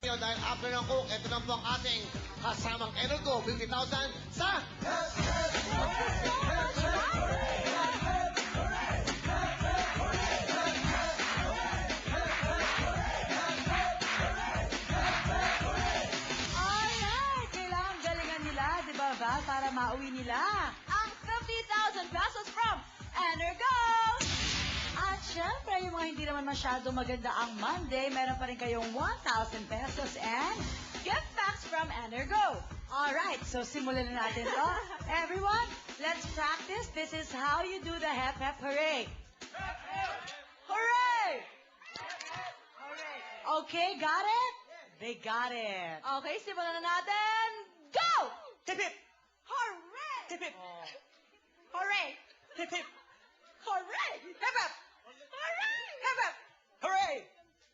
nyo dahil after ng cook, ito na po ang ating kasamang Energo, 50,000 sa... Alright! Kailangan galingan nila, di ba, Val? Para mauwi nila ang 50,000 pesos from Energo! At syempre, yung mga hindi naman masyado maganda ang Monday, meron pa rin kayong 1,000 pesos and gift packs from Energo. Alright, so simulan na natin to. Everyone, let's practice. This is how you do the hep hep hooray. Hooray! Okay, got it? They got it. Okay, simulan na natin. Go! Hip hip! Hooray! Hip hip! Hooray! Hip hip! Hooray! Hip hip! Hooray! Hip hip! Hooray!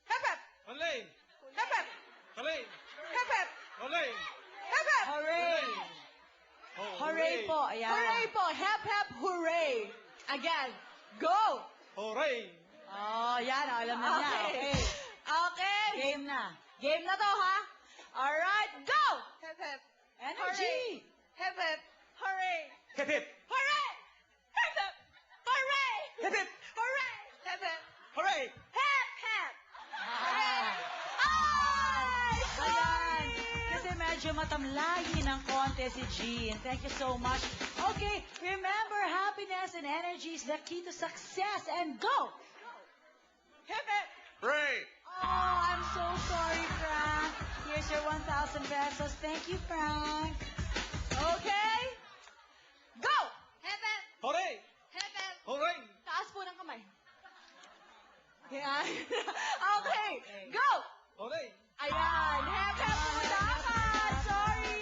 Hip hip! Olay! Hip hip! Olay! Hip hip! Olay! Hip hip! Hooray! Hooray po, ayan. Hooray po! Hep hep hooray! Again, go! Hooray! Oh, yan, alam na niya. Okay. Okay. Okay. Game na. Game na to, ha? Alright, go! Hip hip! Energy! Hep hep hooray! Hip hip! Hooray! Hep hep hooray! Hip hip! Hooray! Hep hep Hooray! hep hep! Ah. Ay! Ayan. Kasi medyo matamlayin ang konti si Jean. Thank you so much. Okay, remember, happiness and energy is the key to success. And go! Hip hip! Hooray! Oh, I'm so sorry, Frank. Here's your 1,000 pesos. Thank you, Frank. Okay? Go! Hep hep Hooray! hep hep! Hooray! Taas po ng kamay. Yan. Okay, go! Hooray! Ayan, hep hep po dapat. Sorry.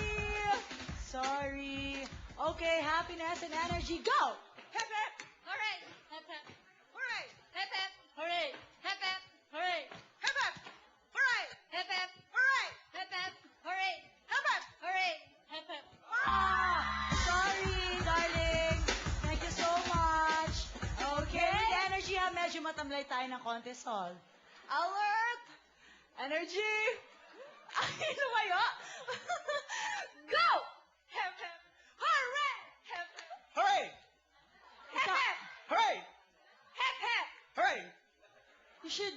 Sorry. Okay, happiness and energy. Go! Hep hep. Hooray. Hep hep. Hooray. Hep hep. Hooray. Hep hep. Hooray. Hep hep. Hooray. Hep hep. Hooray. Hep hep. Hooray. Hep hep. Hooray. Hep hep. Ah, sorry, darling. Thank you so much. Okay, with energy ha, medyo matamlay tayo ng konti, Sol. Alert. Energy. Ay, lumayo. Go! Hep hep. Hooray. Hep hep. Hooray! Hep hep. Hooray! Hep hep. Hooray! You should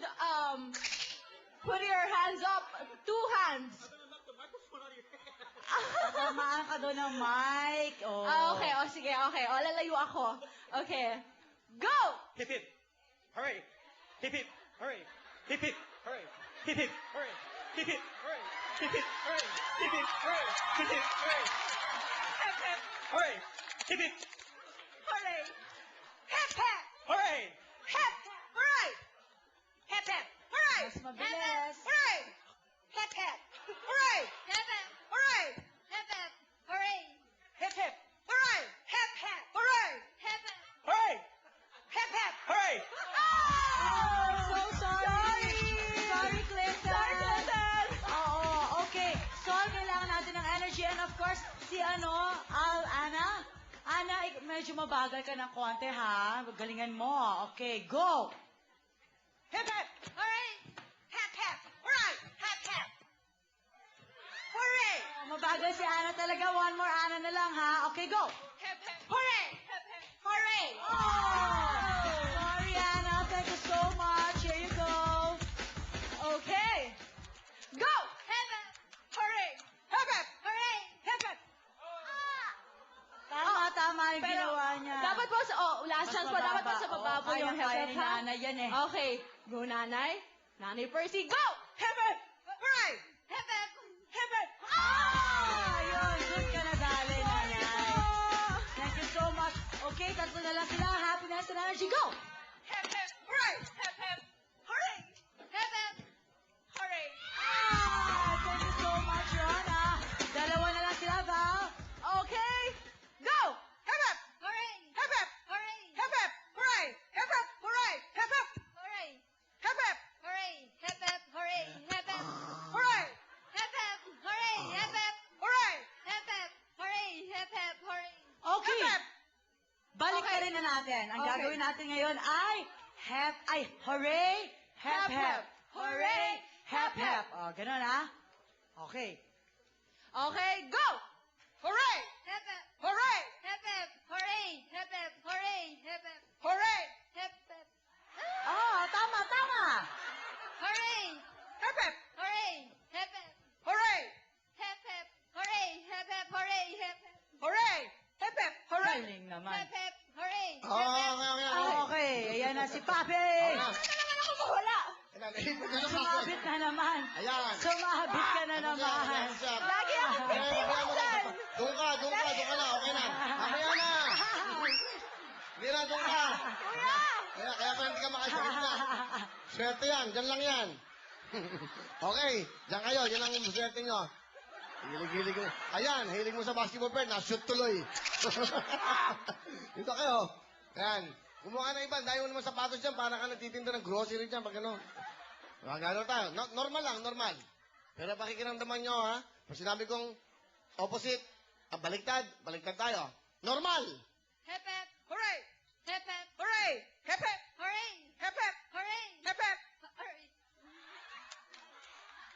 put your hands up. 2 hands. Tamaan ka doon ng mic. Oh. Okay, sige, okay. Lalayo ako. Okay. Go! Hip hip! Hooray! Hip hip! Hooray! Hip hip! Hooray! Hip hip! Hooray! Hip hip! Hooray! Hip hip! Hooray! Hip hip! Hooray! Hip hip! Hooray! Hep hep. Hooray! Hip hip! Hooray! Hep hep. Hooray! Hep hep. Hooray! Hep hep. Hooray! Mas mabilis. Hooray! Hep hep. Hooray! Hep hep. Hooray! Hep hep. Hooray! Hip hip. Hooray! Hep hep. Hooray! Hep hep. Hooray! Hep hep. Hooray! Oh, so sorry. Sorry, Clinton. Sorry, Clinton. Oo, okay. Sol, kailangan natin ng energy. And of course, si Ana, medyo mabagal ka ng konti, ha? Galingan mo. Okay, go. Hip hep. Hooray! Hep hep. Hooray! Hep hep. Hooray! Mabagal si Ana talaga. One more Ana na lang, ha? Okay, go. Hep hep. Hooray! Hep hep. Hooray! Sorry, Ana. Thank you so much. Here you go. Okay. Go! Hep hep. Hooray! Hep hep. Hooray! Hep hep. Tama yung Pero, ginawa niya. dapat po sa, last chance po, dapat po sa baba po yung hep kaya hep, ni ha? Nanay yan eh. Okay. Go, nanay. Nanay Percy, go! Hep hep. Hooray! Hep hep. Hep hep. Ayun, good ka na dali, Nanay. Thank you so much. Okay, tatlo na lang sila. Happiness and energy, go! Hep hep. Hooray! Hep hep. Hooray! Hep hep. Hooray! Thank you so much, Rona. Dalawa na lang sila, Val. Okay. Go! Hep hep. Hooray! Hep hep. Hooray! Hep hep. Hooray! Hep hep. Hooray! Hep hep. Hooray! Hep hep. Hooray! Hep hep. Hooray! Hep hep. Hooray! Hep hep. Hooray! Hep hep. Hooray! Hep hep. Hooray! Hep hep. Hooray! Okay. Hep hep. Balik Okay. ka rin na natin. Ang Okay. gagawin natin ngayon ay hooray, hep, Hep, hep, hep. hooray, hep, hep. O, ganun ha. Okay. Okay, go! Hooray! Hep, hep. Hooray! Hep, hep. Hooray! Hep, hep. Hooray! Hep, hep. Hooray! Hep, hep. Ah, Tama, tama. Hooray! hep hep! Hooray! Hep, hep. Hooray! Hep, hep. Hooray! Hep, hep. Hooray! Hep, hep. Hooray! Hep hep! Hooray! Galing naman. Hep, hep. Hooray! Okay. Ayan na si Papi. na. Wala. Sumabit na naman. Ayan. Sumabit ka na naman. Lagi ako 50,000! Doon ka na. Okay na. Mamaya na. Hindi na, doon ka. Kuya! Kaya pa hindi ka makasakit na. Swerte yan, dyan lang yan. Okay, dyan kayo, dyan lang yung swerte nyo. Hilig-hilig mo. Ayan, hilig mo sa basketball player, na-shoot tuloy. Dito kayo. Ayan, kumuha ka ng iba, dahil mo naman sapatos dyan, para ka nagtitinda ng grocery dyan, pag ano. Magano tayo, normal lang, normal. Pero pakikiramdaman nyo, ha? Pag sinabi kong opposite, baliktad tayo. Normal! Hep, hep. Hooray! Hep, hep. Hooray! Hep hep! Hooray! Hep hep! Hooray! Hep hep! Hooray!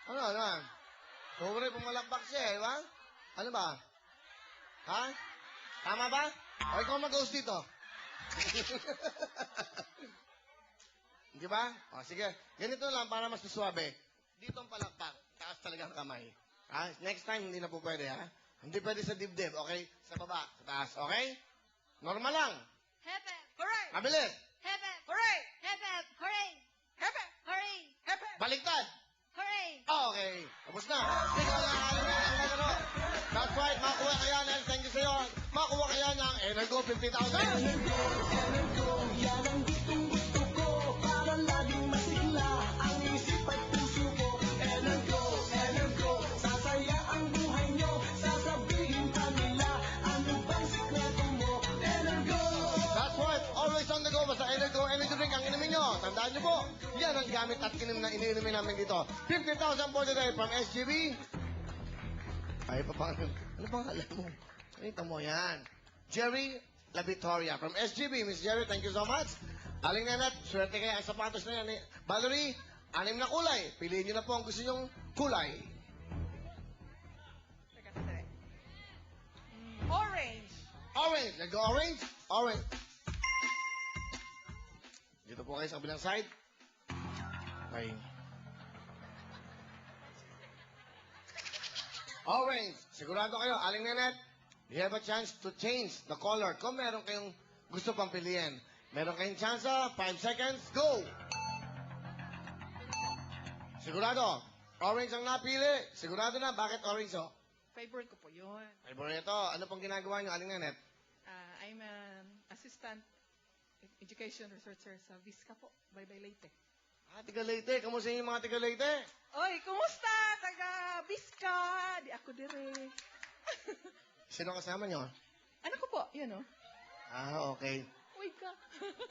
Ano? Pobre, pumalakpak siya, di ba? Ano ba? Ha? Tama ba? O ikaw mag-host dito. Di ba? O sige, ganito lang para mas suwabe. Dito ang palakpak, taas talaga ang kamay. Ha? Next time, hindi na po pwede, ha? Hindi pwede sa dibdib, okay? Sa baba, sa taas, okay? Normal lang. Hep, hep. Hooray! Mabilis. Hep, hep. Hooray! Hep, hep. Hooray! Hep hep! Hooray! Hep hep! Baliktad. Hooray! Okay. Tapos na. Ikaw na alam na ang nagano. That's right. Makuha kaya na. Thank you sa'yo. Makuha kaya ng Energo 50,000. That's right. Always on the go. Basta Energo Energy Drink ang inumin nyo. Tandaan nyo po. Yan ang gamit at iniinumin namin dito. 50,000 for today from SGB. Ay, ano bang alam mo? Ito mo yan. Jerry La Victoria from SGB. Miss Jerry, thank you so much. Aling Nanat, swerte kaya ang sapatos na yan. Valerie, 6 na kulay. Piliin nyo na po ang gusto nyong kulay. Teka, sandali. Orange! Orange. Let's go orange. Orange. Dito po kayo sa kabilang side. Okay. Orange. Sigurado kayo, Aling Nanat, you have a chance to change the color. Kung meron kayong gusto pang piliin. Meron kayong chance, 5 seconds, go! Sigurado, orange ang napili. Sigurado na, bakit orange, oh? Favorite ko po yun. Favorito, ano pong ginagawa nyo, Aling Nanat? I'm an assistant education researcher sa Visca po, Baybay Leyte. Tiga Leyte. Kamusta yung mga tiga Leyte? Oy, kumusta? Taga Visca. Di ako dire. Sino kasama nyo? Ano ko po? Yan o. Okay. Uy ka.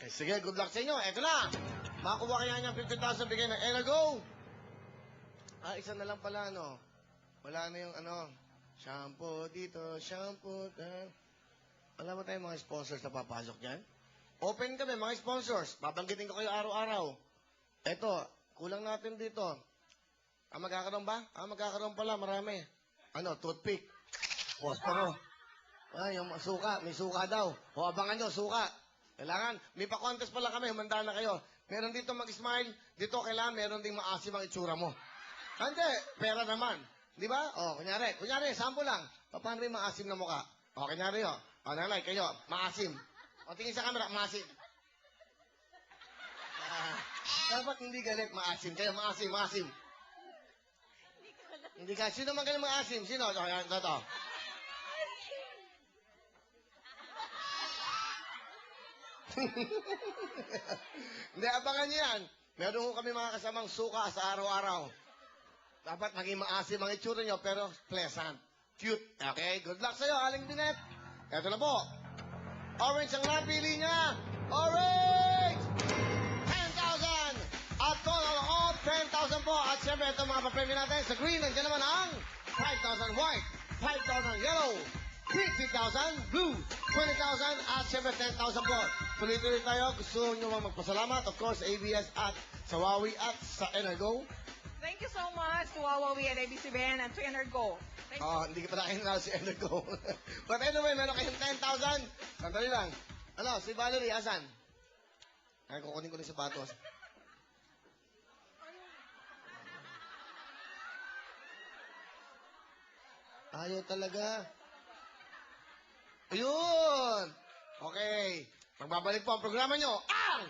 Sige, good luck sa inyo. Eto na. Makuha kaya niya 50,000 bigay ng Energo. Isa na lang pala, ano. Wala na yung, shampoo dito, shampoo. Wala mo tayong mga sponsors na papasok dyan? Open kami, mga sponsors. Babanggitin ko kayo araw-araw. Eto, kulang natin dito. Magkakaroon ba? Magkakaroon pala, marami. Toothpick. Posporo. Yung suka, may suka daw. O abangan nyo, suka. Kailangan, may pa-contest pala kami, humanda na kayo. Meron dito mag-smile, dito kailangan meron ding maasim ang itsura mo. Hindi, pera naman. Di ba? Kunyari, sample lang. Paano may maasim na mukha? Kunyari, nanay, kayo, maasim. Tingin sa camera, maasim. Dapat hindi galit, maasim. Kayo, maasim. Hindi ka, sino man galing maasim? Sino? Ito. Hindi, abangan niyo yan. Meron ko kami mga kasamang suka sa araw-araw. Dapat maging maasim ang itsura nyo, pero pleasant. Cute. Okay? Good luck sa'yo, Aling Binet. Ito na po. Orange ang napili niya. Orange! 10,000! At total of 10,000 po. At syempre, ito mga papremyo natin. Sa green, nandiyan naman ang 5,000 white, 5,000 yellow, 50,000 blue, 20,000 at syempre 10,000 po. Tuloy-tuloy tayo. Gusto nyo magpasalamat, of course, ABS at sa Huawei at sa Energo. Thank you so much to Wawawi and ABCBN and to Energo. Thank you. Hindi ka pa nakinala si Energo. But anyway, meron kayong 10,000. Sandali lang. Ano, si Valerie, asan? Ay, kukunin ko ng sapatos. Ayaw talaga. Ayun! Okay. Magbabalik po ang programa nyo. Ang